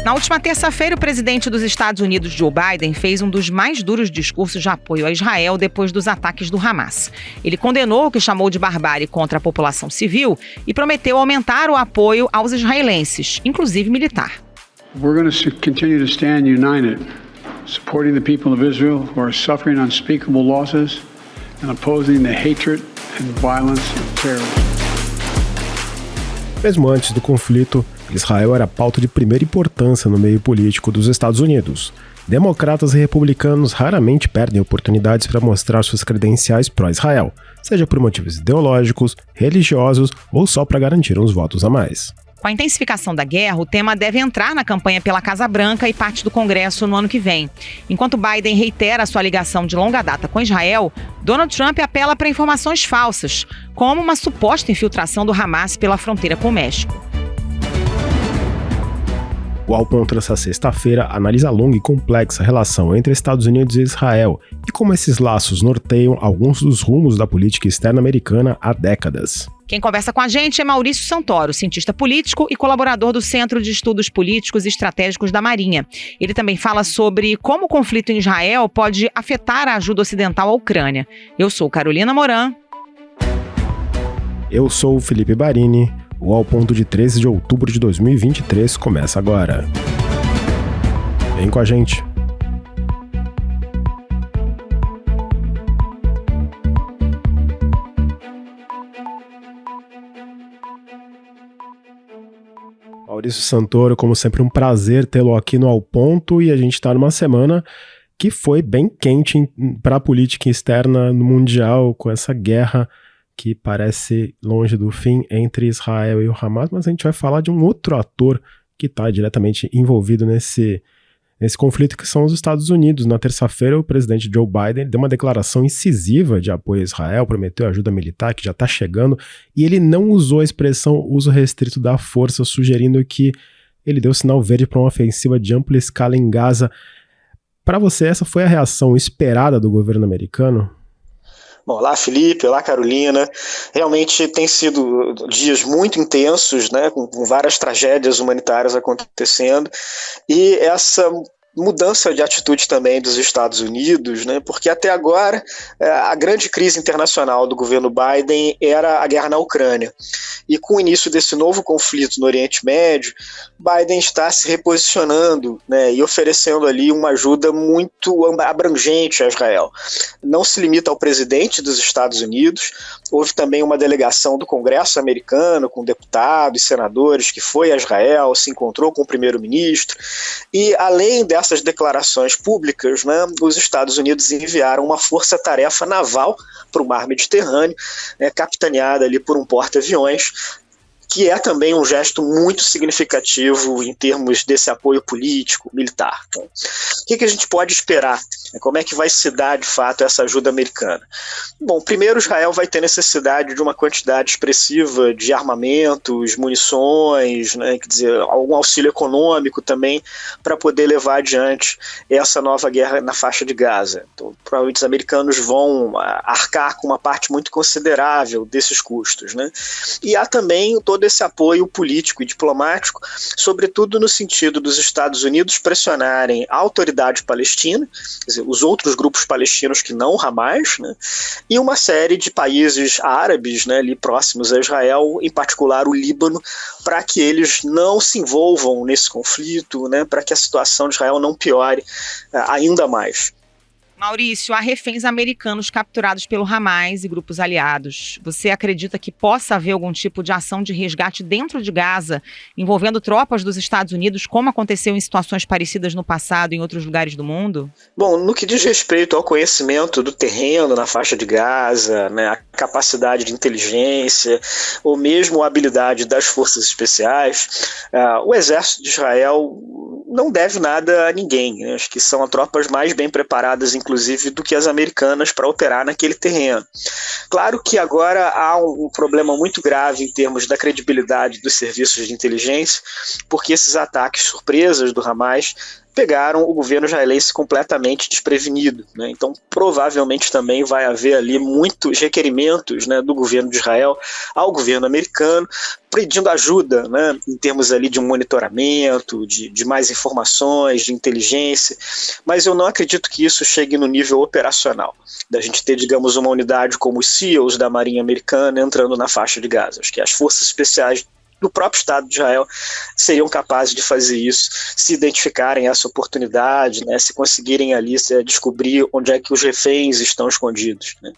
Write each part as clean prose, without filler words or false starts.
Na última terça-feira, o presidente dos Estados Unidos, Joe Biden, fez um dos mais duros discursos de apoio a Israel depois dos ataques do Hamas. Ele condenou o que chamou de barbárie contra a população civil e prometeu aumentar o apoio aos israelenses, inclusive militar. We're going to continue to stand united, supporting the people of Israel who are suffering unspeakable losses and opposing the hatred and violence of terrorism. Mesmo antes do conflito, Israel era pauta de primeira importância no meio político dos Estados Unidos. Democratas e republicanos raramente perdem oportunidades para mostrar suas credenciais pró-Israel, seja por motivos ideológicos, religiosos ou só para garantir uns votos a mais. Com a intensificação da guerra, o tema deve entrar na campanha pela Casa Branca e parte do Congresso no ano que vem. Enquanto Biden reitera sua ligação de longa data com Israel, Donald Trump apela para informações falsas, como uma suposta infiltração do Hamas pela fronteira com o México. O Ao Ponto dessa sexta-feira analisa a longa e complexa relação entre Estados Unidos e Israel e como esses laços norteiam alguns dos rumos da política externa americana há décadas. Quem conversa com a gente é Maurício Santoro, cientista político e colaborador do Centro de Estudos Políticos e Estratégicos da Marinha. Ele também fala sobre como o conflito em Israel pode afetar a ajuda ocidental à Ucrânia. Eu sou Carolina Moran. Eu sou o Felipe Barini. O Ao Ponto de 13 de outubro de 2023 começa agora. Vem com a gente. Maurício Santoro, como sempre, um prazer tê-lo aqui no Ao Ponto, e a gente está numa semana que foi bem quente para a política externa no mundial, com essa guerra que parece longe do fim entre Israel e o Hamas, mas a gente vai falar de um outro ator que está diretamente envolvido nesse conflito, que são os Estados Unidos. Na terça-feira, o presidente Joe Biden deu uma declaração incisiva de apoio a Israel, prometeu ajuda militar, que já está chegando, e ele não usou a expressão uso restrito da força, sugerindo que ele deu sinal verde para uma ofensiva de ampla escala em Gaza. Para você, essa foi a reação esperada do governo americano? Bom, olá Felipe, olá Carolina. Realmente tem sido dias muito intensos, né, com várias tragédias humanitárias acontecendo, e essa mudança de atitude também dos Estados Unidos, né, porque até agora a grande crise internacional do governo Biden era a guerra na Ucrânia. E com o início desse novo conflito no Oriente Médio, Biden está se reposicionando, né, e oferecendo ali uma ajuda muito abrangente a Israel. Não se limita ao presidente dos Estados Unidos, houve também uma delegação do Congresso americano, com deputados e senadores, que foi a Israel, se encontrou com o primeiro-ministro, e além dessas declarações públicas, né, os Estados Unidos enviaram uma força-tarefa naval para o mar Mediterrâneo, capitaneada ali por um porta-aviões, que é também um gesto muito significativo em termos desse apoio político, militar. Então, o que a gente pode esperar? Como é que vai se dar, de fato, essa ajuda americana? Bom, primeiro, Israel vai ter necessidade de uma quantidade expressiva de armamentos, munições, né, quer dizer, algum auxílio econômico também para poder levar adiante essa nova guerra na faixa de Gaza. Então, provavelmente os americanos vão arcar com uma parte muito considerável desses custos, né? E há também todo esse apoio político e diplomático, sobretudo no sentido dos Estados Unidos pressionarem a autoridade palestina, quer dizer, os outros grupos palestinos que não o Hamas, né, e uma série de países árabes, né, ali próximos a Israel, em particular o Líbano, para que eles não se envolvam nesse conflito, né, para que a situação de Israel não piore ainda mais. Maurício, há reféns americanos capturados pelo Hamas e grupos aliados. Você acredita que possa haver algum tipo de ação de resgate dentro de Gaza, envolvendo tropas dos Estados Unidos, como aconteceu em situações parecidas no passado em outros lugares do mundo? Bom, no que diz respeito ao conhecimento do terreno na faixa de Gaza, né, a capacidade de inteligência, ou mesmo a habilidade das forças especiais, o exército de Israel não deve nada a ninguém, né? Acho que são tropas mais bem preparadas, inclusive, do que as americanas para operar naquele terreno. Claro que agora há um problema muito grave em termos da credibilidade dos serviços de inteligência, porque esses ataques surpresas do Hamas pegaram o governo israelense completamente desprevenido, né? Então, provavelmente também vai haver ali muitos requerimentos, né, do governo de Israel ao governo americano, pedindo ajuda, né, em termos ali de um monitoramento, de mais informações, de inteligência, mas eu não acredito que isso chegue no nível operacional, da gente ter, digamos, uma unidade como os SEALs da Marinha Americana entrando na faixa de Gaza. Acho que as forças especiais do próprio Estado de Israel seriam capazes de fazer isso, se identificarem essa oportunidade, né, se conseguirem ali descobrir onde é que os reféns estão escondidos, né.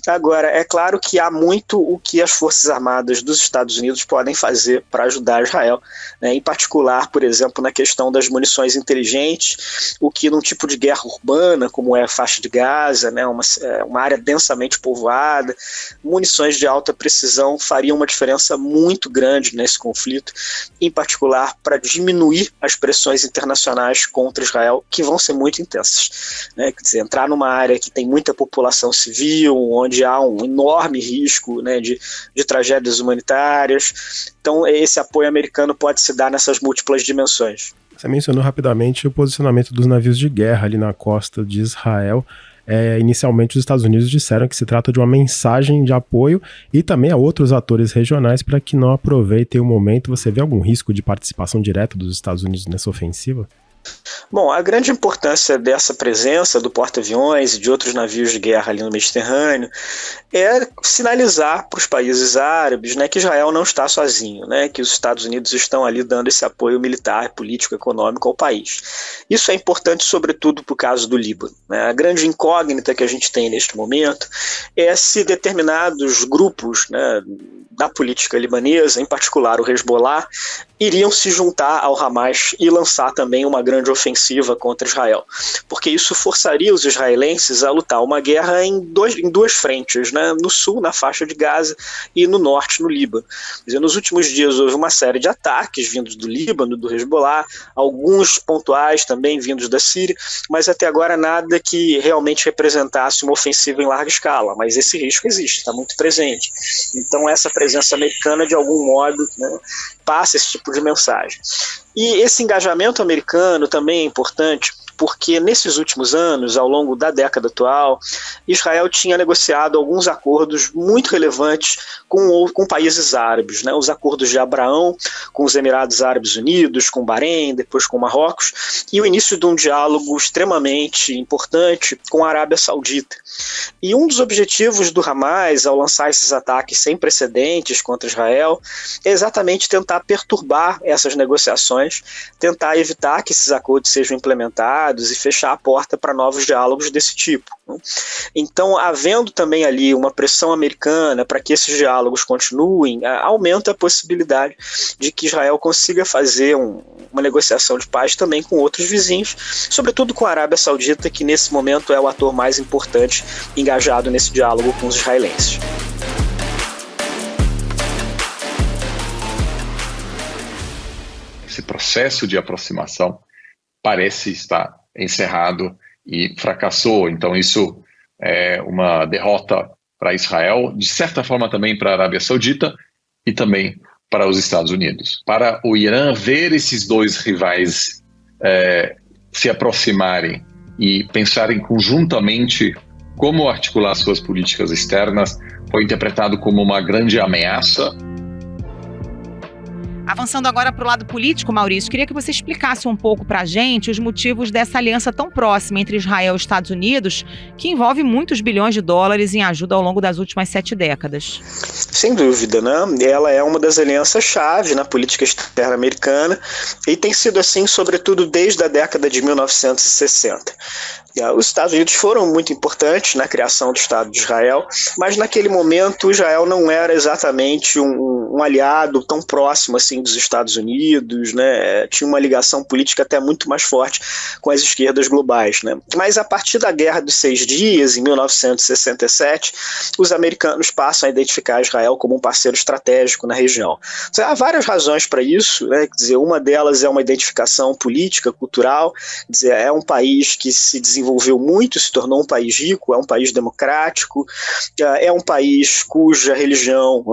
Agora, é claro que há muito o que as Forças Armadas dos Estados Unidos podem fazer para ajudar Israel, né, em particular, por exemplo, na questão das munições inteligentes, o que num tipo de guerra urbana, como é a faixa de Gaza, né, uma área densamente povoada, munições de alta precisão fariam uma diferença muito grande nesse conflito, em particular para diminuir as pressões internacionais contra Israel, que vão ser muito intensas, né? Quer dizer, entrar numa área que tem muita população civil, onde há um enorme risco, né, de tragédias humanitárias. Então, esse apoio americano pode se dar nessas múltiplas dimensões. Você mencionou rapidamente o posicionamento dos navios de guerra ali na costa de Israel. Inicialmente os Estados Unidos disseram que se trata de uma mensagem de apoio e também a outros atores regionais para que não aproveitem o momento. Você vê algum risco de participação direta dos Estados Unidos nessa ofensiva? Bom, a grande importância dessa presença do porta-aviões e de outros navios de guerra ali no Mediterrâneo é sinalizar para os países árabes, né, que Israel não está sozinho, né, que os Estados Unidos estão ali dando esse apoio militar, político, econômico ao país. Isso é importante, sobretudo, para o caso do Líbano, né. A grande incógnita que a gente tem neste momento é se determinados grupos, né, da política libanesa, em particular o Hezbollah, iriam se juntar ao Hamas e lançar também uma grande ofensiva contra Israel, porque isso forçaria os israelenses a lutar uma guerra em duas frentes, né? No sul, na faixa de Gaza, e no norte, no Líbano. Quer dizer, nos últimos dias houve uma série de ataques vindos do Líbano, do Hezbollah, alguns pontuais também vindos da Síria, mas até agora nada que realmente representasse uma ofensiva em larga escala, mas esse risco existe, está muito presente. Então essa presença americana, de algum modo, né, passa esse tipo de mensagem. E esse engajamento americano também é importante porque nesses últimos anos, ao longo da década atual, Israel tinha negociado alguns acordos muito relevantes com países árabes, né? Os acordos de Abraão com os Emirados Árabes Unidos, com Bahrein, depois com Marrocos, e o início de um diálogo extremamente importante com a Arábia Saudita. E um dos objetivos do Hamas, ao lançar esses ataques sem precedentes contra Israel, é exatamente tentar perturbar essas negociações, tentar evitar que esses acordos sejam implementados e fechar a porta para novos diálogos desse tipo. Então, havendo também ali uma pressão americana para que esses diálogos continuem, aumenta a possibilidade de que Israel consiga fazer uma negociação de paz também com outros vizinhos, sobretudo com a Arábia Saudita, que nesse momento é o ator mais importante engajado nesse diálogo com os israelenses. Esse processo de aproximação parece estar encerrado e fracassou. Então isso é uma derrota para Israel, de certa forma também para a Arábia Saudita e também para os Estados Unidos. Para o Irã ver esses dois rivais se aproximarem e pensarem conjuntamente como articular suas políticas externas, foi interpretado como uma grande ameaça. Avançando agora para o lado político, Maurício, queria que você explicasse um pouco para a gente os motivos dessa aliança tão próxima entre Israel e os Estados Unidos, que envolve muitos bilhões de dólares em ajuda ao longo das últimas 7 décadas. Sem dúvida, né? Ela é uma das alianças-chave na política externa americana e tem sido assim, sobretudo, desde a década de 1960. Os Estados Unidos foram muito importantes na criação do Estado de Israel, mas naquele momento Israel não era exatamente um aliado tão próximo assim dos Estados Unidos, né? Tinha uma ligação política até muito mais forte com as esquerdas globais, né? Mas a partir da Guerra dos 6 Dias, em 1967, os americanos passam a identificar Israel como um parceiro estratégico na região. Há várias razões para isso, né? Quer dizer, uma delas é uma identificação política, cultural, quer dizer, é um país que se desenvolveu muito, se tornou um país rico, é um país democrático, é um país cuja religião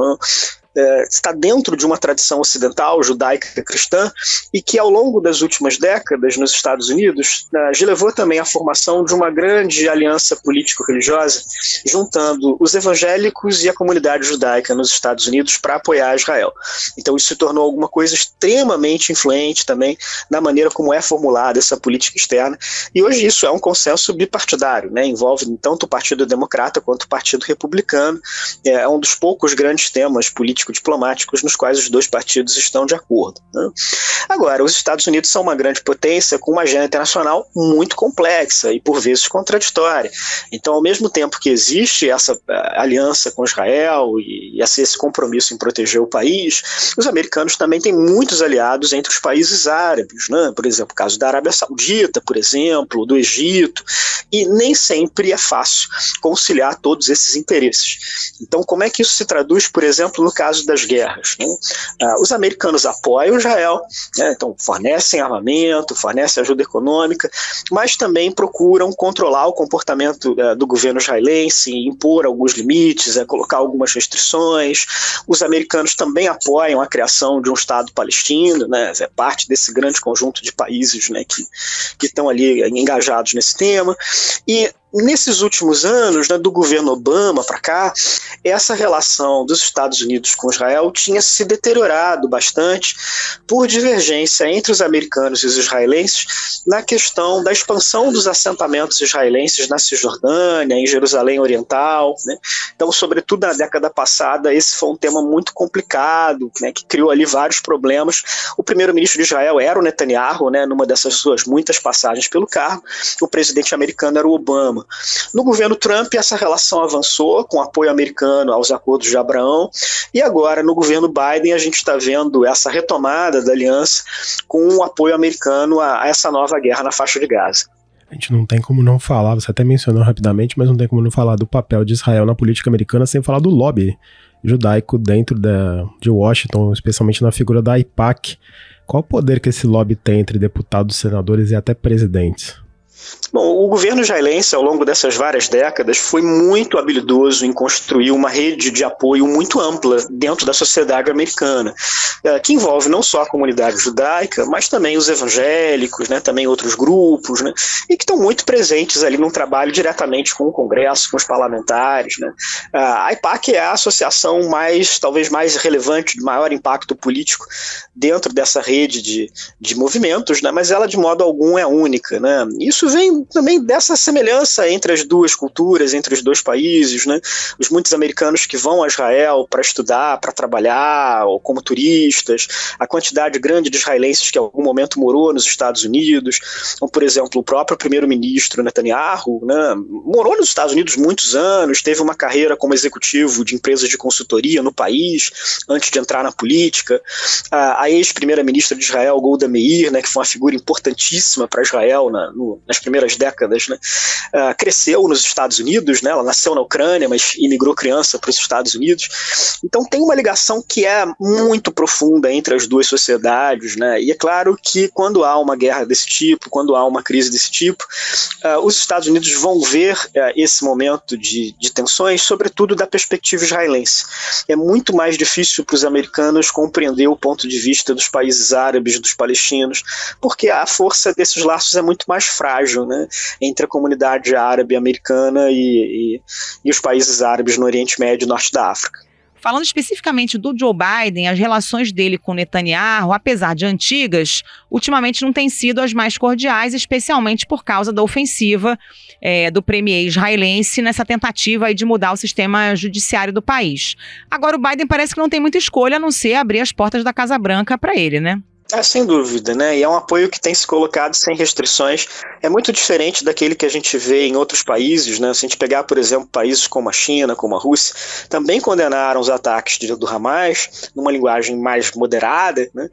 está dentro de uma tradição ocidental, judaica cristã, e que ao longo das últimas décadas nos Estados Unidos levou também à formação de uma grande aliança político-religiosa, juntando os evangélicos e a comunidade judaica nos Estados Unidos para apoiar Israel. Então isso se tornou alguma coisa extremamente influente também na maneira como é formulada essa política externa, e hoje isso é um consenso bipartidário, né? Envolve tanto o Partido Democrata quanto o Partido Republicano, é um dos poucos grandes temas político-diplomáticos nos quais os dois partidos estão de acordo, né? Agora, os Estados Unidos são uma grande potência com uma agenda internacional muito complexa e por vezes contraditória. Então, ao mesmo tempo que existe essa aliança com Israel e esse compromisso em proteger o país, os americanos também têm muitos aliados entre os países árabes, né? Por exemplo, o caso da Arábia Saudita, por exemplo, do Egito, e nem sempre é fácil conciliar todos esses interesses. Então, como é que isso se traduz, por exemplo, no caso das guerras, né? Os americanos apoiam Israel, né? Então fornecem armamento, fornecem ajuda econômica, mas também procuram controlar o comportamento do governo israelense, impor alguns limites, colocar algumas restrições. Os americanos também apoiam a criação de um Estado palestino, né? É parte desse grande conjunto de países, né, que estão ali engajados nesse tema. E nesses últimos anos, né, do governo Obama para cá, essa relação dos Estados Unidos com Israel tinha se deteriorado bastante por divergência entre os americanos e os israelenses na questão da expansão dos assentamentos israelenses na Cisjordânia, em Jerusalém Oriental, né? Então, sobretudo na década passada, esse foi um tema muito complicado, né, que criou ali vários problemas. O primeiro-ministro de Israel era o Netanyahu, né, numa dessas suas muitas passagens pelo cargo. O presidente americano era o Obama. No governo Trump, essa relação avançou com apoio americano aos acordos de Abraão, e agora no governo Biden a gente está vendo essa retomada da aliança com o apoio americano a essa nova guerra na faixa de Gaza. A gente não tem como não falar, você até mencionou rapidamente, mas não tem como não falar do papel de Israel na política americana sem falar do lobby judaico dentro de Washington, especialmente na figura da AIPAC. Qual o poder que esse lobby tem entre deputados, senadores e até presidentes? Bom, o governo israelense, ao longo dessas várias décadas, foi muito habilidoso em construir uma rede de apoio muito ampla dentro da sociedade americana, que envolve não só a comunidade judaica, mas também os evangélicos, né, também outros grupos, né, e que estão muito presentes ali num trabalho diretamente com o Congresso, com os parlamentares, né. A AIPAC é a associação talvez mais relevante, de maior impacto político dentro dessa rede de movimentos, né, mas ela de modo algum é única, né. Isso vem também dessa semelhança entre as duas culturas, entre os dois países, né? Os muitos americanos que vão a Israel para estudar, para trabalhar, ou como turistas, a quantidade grande de israelenses que em algum momento morou nos Estados Unidos, como, por exemplo, o próprio primeiro-ministro Netanyahu, né? Morou nos Estados Unidos muitos anos, teve uma carreira como executivo de empresas de consultoria no país, antes de entrar na política. A ex-primeira-ministra de Israel, Golda Meir, né, que foi uma figura importantíssima para Israel nas primeiras décadas, né, cresceu nos Estados Unidos, né, ela nasceu na Ucrânia, mas imigrou criança para os Estados Unidos. Então tem uma ligação que é muito profunda entre as duas sociedades, né, e é claro que quando há uma guerra desse tipo, quando há uma crise desse tipo, os Estados Unidos vão ver esse momento de tensões, sobretudo da perspectiva israelense. É muito mais difícil para os americanos compreender o ponto de vista dos países árabes, dos palestinos, porque a força desses laços é muito mais frágil, né, entre a comunidade árabe americana e os países árabes no Oriente Médio e Norte da África. Falando especificamente do Joe Biden, as relações dele com Netanyahu, apesar de antigas, ultimamente não têm sido as mais cordiais, especialmente por causa da ofensiva do premier israelense nessa tentativa aí de mudar o sistema judiciário do país. Agora o Biden parece que não tem muita escolha a não ser abrir as portas da Casa Branca para ele, né? Sem dúvida, né? E é um apoio que tem se colocado sem restrições. É muito diferente daquele que a gente vê em outros países, né? Se a gente pegar, por exemplo, países como a China, como a Rússia, também condenaram os ataques do Hamas, numa linguagem mais moderada, né?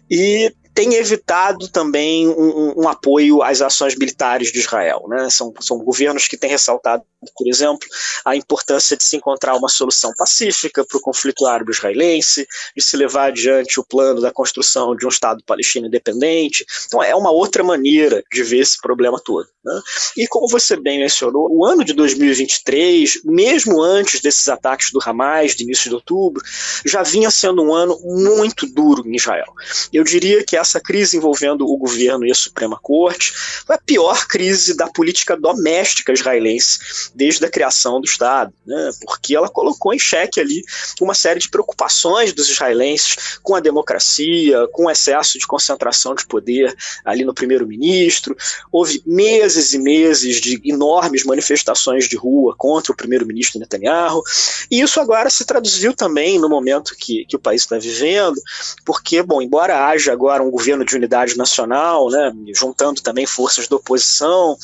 E tem evitado também um apoio às ações militares de Israel, né? São governos que têm ressaltado, por exemplo, a importância de se encontrar uma solução pacífica para o conflito árabe-israelense, de se levar adiante o plano da construção de um Estado palestino independente. Então é uma outra maneira de ver esse problema todo. né? E como você bem mencionou, o ano de 2023, mesmo antes desses ataques do Hamas, de início de outubro, já vinha sendo um ano muito duro em Israel. Eu diria que essa crise envolvendo o governo e a Suprema Corte foi a pior crise da política doméstica israelense desde a criação do Estado, né? Porque ela colocou em xeque ali uma série de preocupações dos israelenses com a democracia, com o excesso de concentração de poder ali no primeiro-ministro. Houve meses e meses de enormes manifestações de rua contra o primeiro-ministro Netanyahu, e isso agora se traduziu também no momento que o país está vivendo, porque, bom, embora haja agora um governo de unidade nacional, né, juntando também forças da oposição,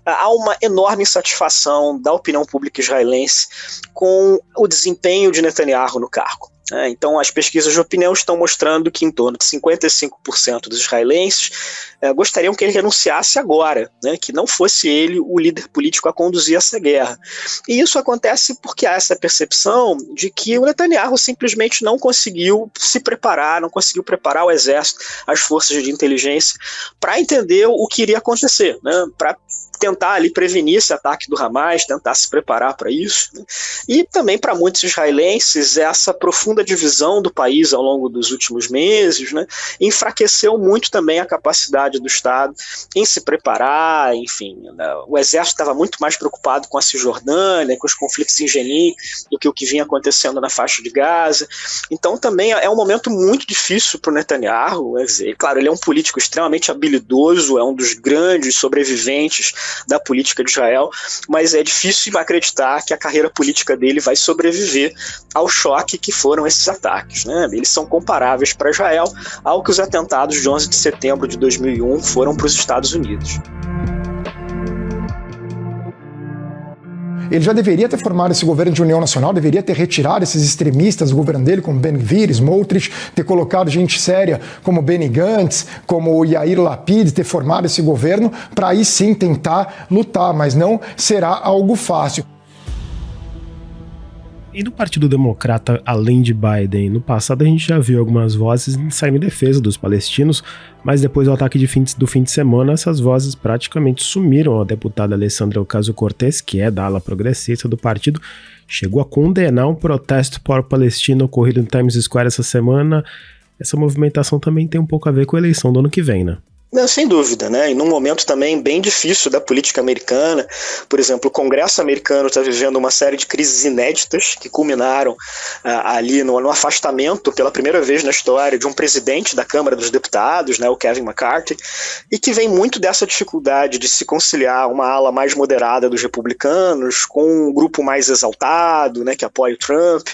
há uma enorme insatisfação da opinião pública israelense com o desempenho de Netanyahu no cargo. Então, as pesquisas de opinião estão mostrando que em torno de 55% dos israelenses gostariam que ele renunciasse agora, né, que não fosse ele o líder político a conduzir essa guerra. E isso acontece porque há essa percepção de que o Netanyahu simplesmente não conseguiu se preparar, não conseguiu preparar o exército, as forças de inteligência, para entender o que iria acontecer, né, para tentar ali prevenir esse ataque do Hamas, tentar se preparar para isso, né? E também para muitos israelenses essa profunda divisão do país ao longo dos últimos meses, né, enfraqueceu muito também a capacidade do Estado em se preparar, enfim, né, o exército estava muito mais preocupado com a Cisjordânia, com os conflitos em Jenin, do que o que vinha acontecendo na faixa de Gaza. Então também é um momento muito difícil para o Netanyahu, quer dizer, claro, ele é um político extremamente habilidoso, é um dos grandes sobreviventes da política de Israel, mas é difícil acreditar que a carreira política dele vai sobreviver ao choque que foram esses ataques, né? Eles são comparáveis para Israel ao que os atentados de 11 de setembro de 2001 foram para os Estados Unidos. Ele já deveria ter formado esse governo de união nacional, deveria ter retirado esses extremistas do governo dele, como Ben-Gvir, Smotrich, ter colocado gente séria como Benny Gantz, como o Yair Lapid, ter formado esse governo para aí sim tentar lutar, mas não será algo fácil. E do Partido Democrata, além de Biden, no passado a gente já viu algumas vozes saindo em defesa dos palestinos, mas depois do ataque do fim de semana, essas vozes praticamente sumiram. A deputada Alessandra Ocasio-Cortez, que é da ala progressista do partido, chegou a condenar um protesto pró-palestino ocorrido no Times Square essa semana. Essa movimentação também tem um pouco a ver com a eleição do ano que vem, né? Não, sem dúvida, né? E num momento também bem difícil da política americana, por exemplo, o Congresso americano está vivendo uma série de crises inéditas que culminaram ali no afastamento pela primeira vez na história de um presidente da Câmara dos Deputados, né, o Kevin McCarthy, e que vem muito dessa dificuldade de se conciliar uma ala mais moderada dos republicanos com um grupo mais exaltado, né, que apoia o Trump,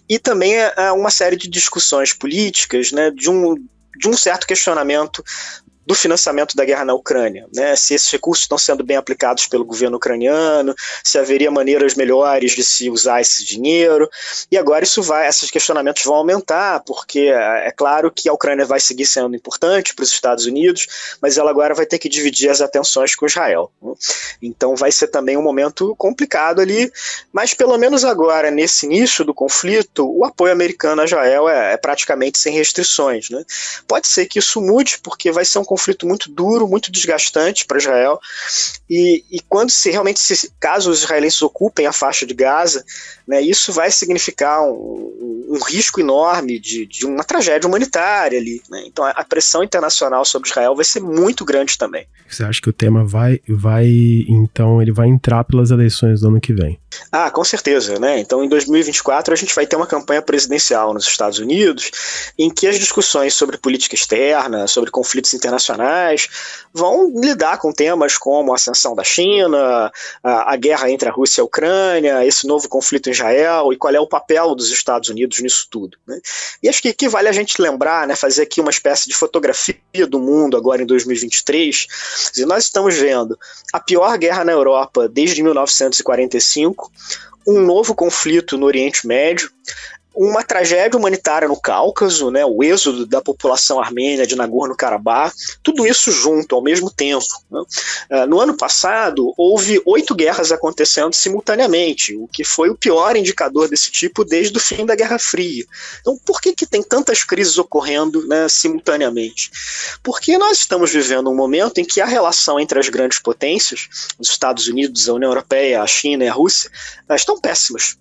e também uma série de discussões políticas, né, de um certo questionamento do financiamento da guerra na Ucrânia, né? Se esses recursos estão sendo bem aplicados pelo governo ucraniano, se haveria maneiras melhores de se usar esse dinheiro, e agora esses questionamentos vão aumentar, porque é claro que a Ucrânia vai seguir sendo importante para os Estados Unidos, mas ela agora vai ter que dividir as atenções com Israel, né? Então vai ser também um momento complicado ali, mas pelo menos agora, nesse início do conflito, o apoio americano a Israel é praticamente sem restrições, né? Pode ser que isso mude, porque vai ser um conflito muito duro, muito desgastante para Israel, e caso os israelenses ocupem a faixa de Gaza, né, isso vai significar um risco enorme de uma tragédia humanitária ali, né? Então a pressão internacional sobre Israel vai ser muito grande também. Você acha que o tema então ele vai entrar pelas eleições do ano que vem? Com certeza, né? Então em 2024 a gente vai ter uma campanha presidencial nos Estados Unidos em que as discussões sobre política externa, sobre conflitos internacionais, vão lidar com temas como a ascensão da China, a guerra entre a Rússia e a Ucrânia, esse novo conflito em Israel e qual é o papel dos Estados Unidos nisso tudo, né? E acho que vale a gente lembrar, né, fazer aqui uma espécie de fotografia do mundo agora em 2023. Nós estamos vendo a pior guerra na Europa desde 1945, um novo conflito no Oriente Médio, uma tragédia humanitária no Cáucaso, né, o êxodo da população armênia de Nagorno-Karabakh, tudo isso junto, ao mesmo tempo, né? No ano passado, houve 8 guerras acontecendo simultaneamente, o que foi o pior indicador desse tipo desde o fim da Guerra Fria. Então, por que tem tantas crises ocorrendo, né, simultaneamente? Porque nós estamos vivendo um momento em que a relação entre as grandes potências, os Estados Unidos, a União Europeia, a China e a Rússia, estão péssimas.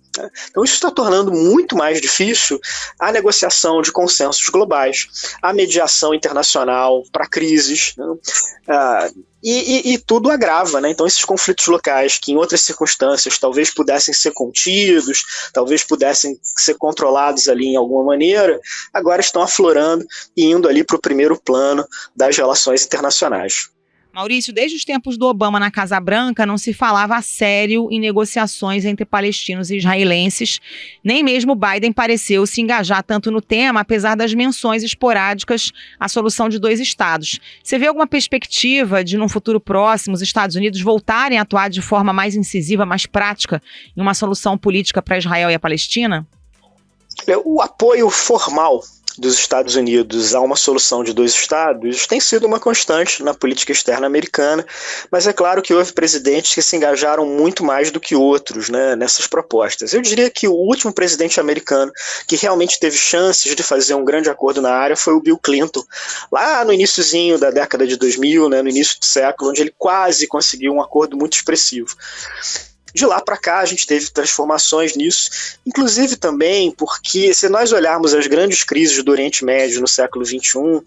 Então isso está tornando muito mais difícil a negociação de consensos globais, a mediação internacional para crises, né? E tudo agrava, né? Então esses conflitos locais que em outras circunstâncias talvez pudessem ser contidos, talvez pudessem ser controlados ali em alguma maneira, agora estão aflorando e indo ali para o primeiro plano das relações internacionais. Maurício, desde os tempos do Obama na Casa Branca, não se falava a sério em negociações entre palestinos e israelenses. Nem mesmo Biden pareceu se engajar tanto no tema, apesar das menções esporádicas à solução de 2 estados. Você vê alguma perspectiva de, num futuro próximo, os Estados Unidos voltarem a atuar de forma mais incisiva, mais prática, em uma solução política para Israel e a Palestina? O apoio formal dos Estados Unidos a uma solução de 2 estados tem sido uma constante na política externa americana, mas é claro que houve presidentes que se engajaram muito mais do que outros, né, nessas propostas. Eu diria que o último presidente americano que realmente teve chances de fazer um grande acordo na área foi o Bill Clinton, lá no iniciozinho da década de 2000, né, no início do século, onde ele quase conseguiu um acordo muito expressivo. De lá para cá a gente teve transformações nisso, inclusive também porque se nós olharmos as grandes crises do Oriente Médio no século XXI,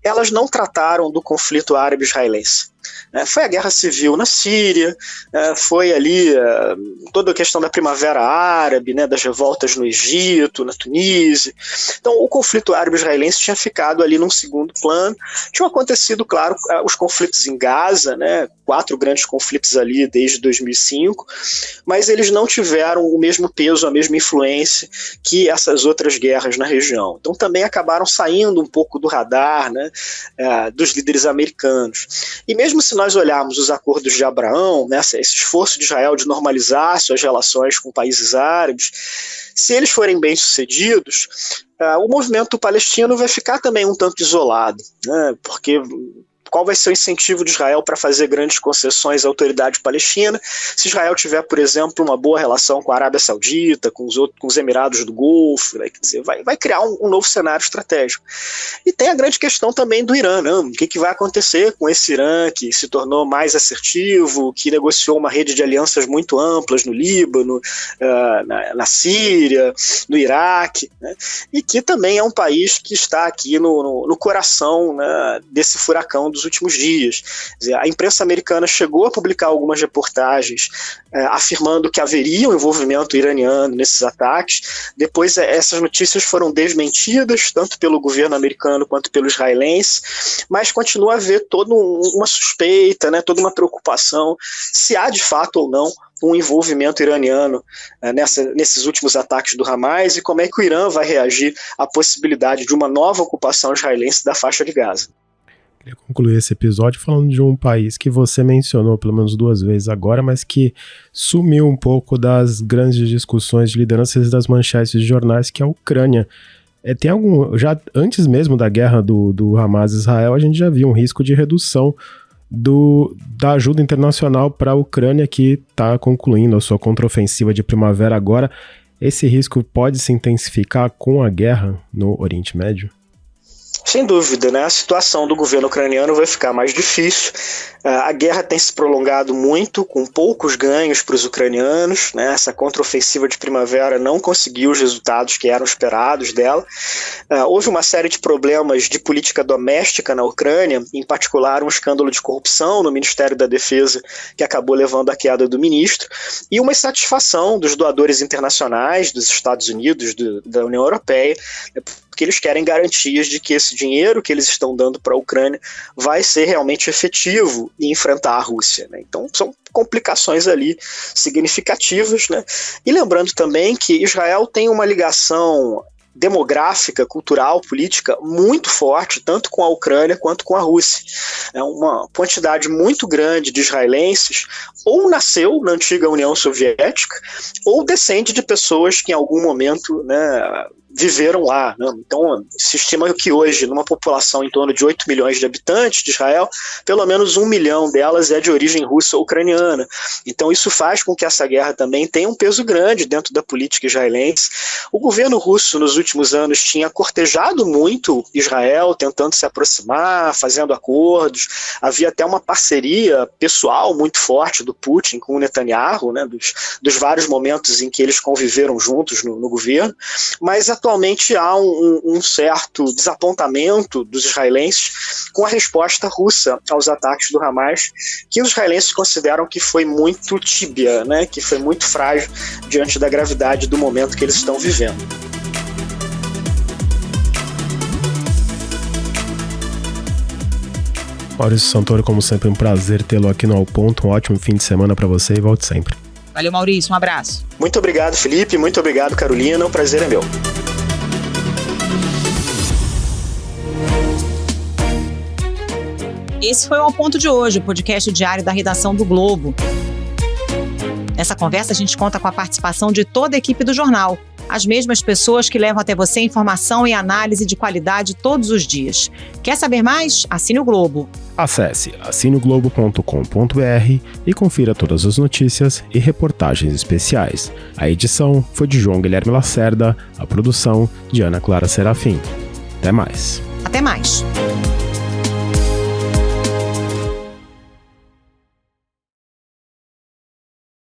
elas não trataram do conflito árabe-israelense. Foi a guerra civil na Síria, foi ali toda a questão da Primavera Árabe, né, das revoltas no Egito, na Tunísia. Então o conflito árabe-israelense tinha ficado ali num segundo plano. Tinham acontecido, claro, os conflitos em Gaza, né, 4 grandes conflitos ali desde 2005, mas eles não tiveram o mesmo peso, a mesma influência que essas outras guerras na região. Então também acabaram saindo um pouco do radar, né, dos líderes americanos. E mesmo se nós olharmos os acordos de Abraão, né, esse esforço de Israel de normalizar suas relações com países árabes, se eles forem bem-sucedidos, o movimento palestino vai ficar também um tanto isolado, né, porque qual vai ser o incentivo de Israel para fazer grandes concessões à autoridade palestina, se Israel tiver, por exemplo, uma boa relação com a Arábia Saudita, com os Emirados do Golfo, né? Quer dizer, vai criar um novo cenário estratégico. E tem a grande questão também do Irã, né? O que vai acontecer com esse Irã que se tornou mais assertivo, que negociou uma rede de alianças muito amplas no Líbano, na Síria, no Iraque, né? E que também é um país que está aqui no coração, né, desse furacão dos últimos dias. Quer dizer, a imprensa americana chegou a publicar algumas reportagens afirmando que haveria um envolvimento iraniano nesses ataques. Depois essas notícias foram desmentidas, tanto pelo governo americano quanto pelo israelense, mas continua a haver toda uma suspeita, né, toda uma preocupação se há de fato ou não um envolvimento iraniano nesses últimos ataques do Hamas e como é que o Irã vai reagir à possibilidade de uma nova ocupação israelense da faixa de Gaza. Queria concluir esse episódio falando de um país que você mencionou pelo menos 2 vezes agora, mas que sumiu um pouco das grandes discussões de lideranças e das manchetes de jornais, que é a Ucrânia. Tem já antes mesmo da guerra do Hamas e Israel, a gente já viu um risco de redução da ajuda internacional para a Ucrânia, que está concluindo a sua contraofensiva de primavera agora. Esse risco pode se intensificar com a guerra no Oriente Médio? Sem dúvida, né? A situação do governo ucraniano vai ficar mais difícil. A guerra tem se prolongado muito, com poucos ganhos para os ucranianos, né? Essa contraofensiva de primavera não conseguiu os resultados que eram esperados dela. Houve uma série de problemas de política doméstica na Ucrânia, em particular um escândalo de corrupção no Ministério da Defesa, que acabou levando à queda do ministro, e uma insatisfação dos doadores internacionais, dos Estados Unidos, da União Europeia, porque eles querem garantias de que esse dinheiro que eles estão dando para a Ucrânia vai ser realmente efetivo em enfrentar a Rússia, né? Então são complicações ali significativas, né? E lembrando também que Israel tem uma ligação demográfica, cultural, política muito forte, tanto com a Ucrânia quanto com a Rússia. É uma quantidade muito grande de israelenses ou nasceu na antiga União Soviética ou descende de pessoas que em algum momento, né, viveram lá, né? Então se estima que hoje, numa população em torno de 8 milhões de habitantes de Israel, pelo menos 1 milhão delas é de origem russa ou ucraniana. Então isso faz com que essa guerra também tenha um peso grande dentro da política israelense. O governo russo nos últimos anos tinha cortejado muito Israel, tentando se aproximar, fazendo acordos, havia até uma parceria pessoal muito forte do Putin com o Netanyahu, né, dos vários momentos em que eles conviveram juntos no governo, mas atualmente há um certo desapontamento dos israelenses com a resposta russa aos ataques do Hamas, que os israelenses consideram que foi muito tíbia, né, que foi muito frágil diante da gravidade do momento que eles estão vivendo. Maurício Santoro, como sempre, um prazer tê-lo aqui no Ao Ponto. Um ótimo fim de semana para você e volte sempre. Valeu, Maurício. Um abraço. Muito obrigado, Felipe. Muito obrigado, Carolina. O prazer é meu. Esse foi o Ao Ponto de hoje, o podcast diário da redação do Globo. Nessa conversa, a gente conta com a participação de toda a equipe do jornal. As mesmas pessoas que levam até você informação e análise de qualidade todos os dias. Quer saber mais? Assine o Globo. Acesse assineglobo.com.br e confira todas as notícias e reportagens especiais. A edição foi de João Guilherme Lacerda, a produção de Ana Clara Serafim. Até mais. Até mais.